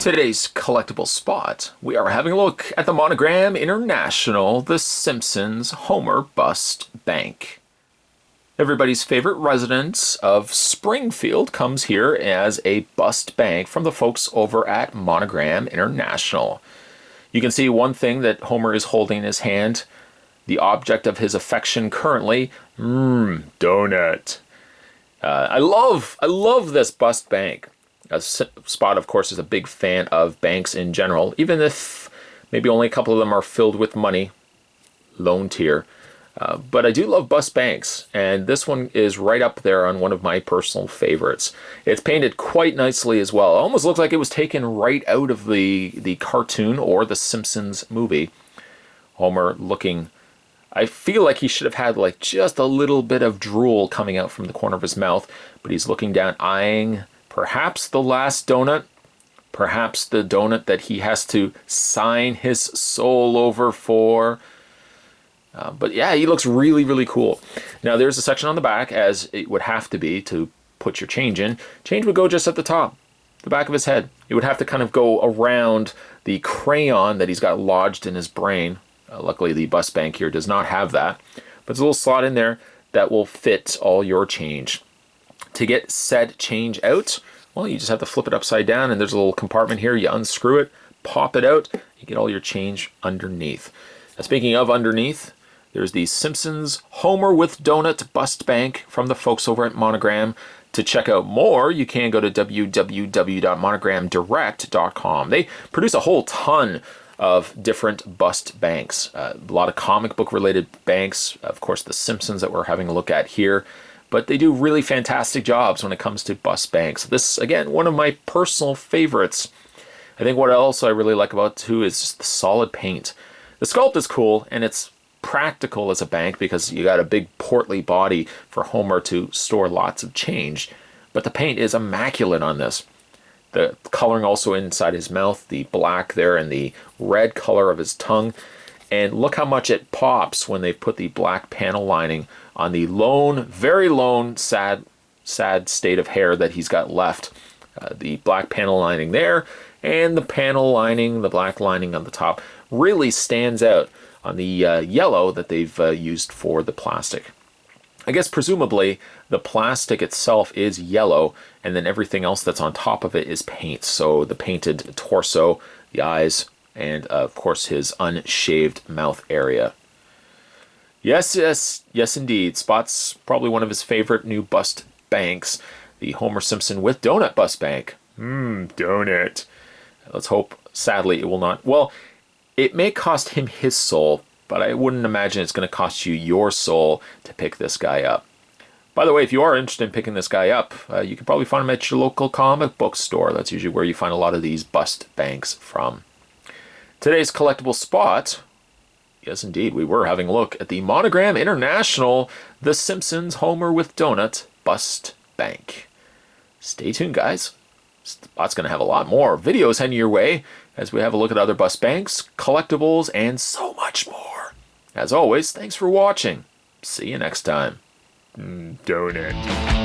Today's collectible spot, we are having a look at the Monogram International, The Simpsons Homer Bust Bank. Everybody's favorite resident of Springfield comes here as a bust bank from the folks over at Monogram International. You can see one thing that Homer is holding in his hand, the object of his affection currently, donut. I love this bust bank. Spot, of course, is a big fan of banks in general, even if maybe only a couple of them are filled with money, loaned here. But I do love bust banks, and this one is right up there on one of my personal favorites. It's painted quite nicely as well. It almost looks like it was taken right out of the cartoon or the Simpsons movie. Homer looking, I feel like he should have had like just a little bit of drool coming out from the corner of his mouth, but he's looking down, eyeing perhaps the last donut, perhaps the donut that he has to sign his soul over for. But yeah, he looks really, really cool. Now there's a section on the back, as it would have to be to put your change in. Change would go just at the top, the back of his head. It would have to kind of go around the crayon that he's got lodged in his brain. Luckily the bust bank here does not have that. But there's a little slot in there that will fit all your change. To get said change out, well, you just have to flip it upside down, and there's a little compartment here. You unscrew it, pop it out, you get all your change underneath. Now, speaking of underneath, there's the Simpsons Homer with Donut Bust Bank from the folks over at Monogram. To check out more, you can go to www.monogramdirect.com. They produce a whole ton of different bust banks. A lot of comic book related banks, of course the Simpsons that we're having a look at here. But they do really fantastic jobs when it comes to bust banks. This, again, one of my personal favorites. I think what else I really like about it too is just the solid paint. The sculpt is cool, and it's practical as a bank because you got a big portly body for Homer to store lots of change. But the paint is immaculate on this. The coloring also inside his mouth, the black there and the red color of his tongue. And look how much it pops when they put the black panel lining on the lone, very lone, sad state of hair that he's got left. The black panel lining there, and the panel lining, the black lining on the top, really stands out on the yellow that they've used for the plastic. I guess presumably the plastic itself is yellow, and then everything else that's on top of it is paint. So the painted torso, the eyes, and of course his unshaved mouth area. Yes, indeed. Spot's probably one of his favorite new bust banks, the Homer Simpson with Donut Bust Bank. Donut. Let's hope, sadly, it will not. Well, it may cost him his soul, but I wouldn't imagine it's going to cost you your soul to pick this guy up. By the way, if you are interested in picking this guy up, you can probably find him at your local comic book store. That's usually where you find a lot of these bust banks from. Today's collectible spot, yes indeed, we were having a look at the Monogram International, The Simpsons Homer with Donut Bust Bank. Stay tuned, guys. Spot's going to have a lot more videos heading your way as we have a look at other bust banks, collectibles, and so much more. As always, thanks for watching. See you next time. Donut.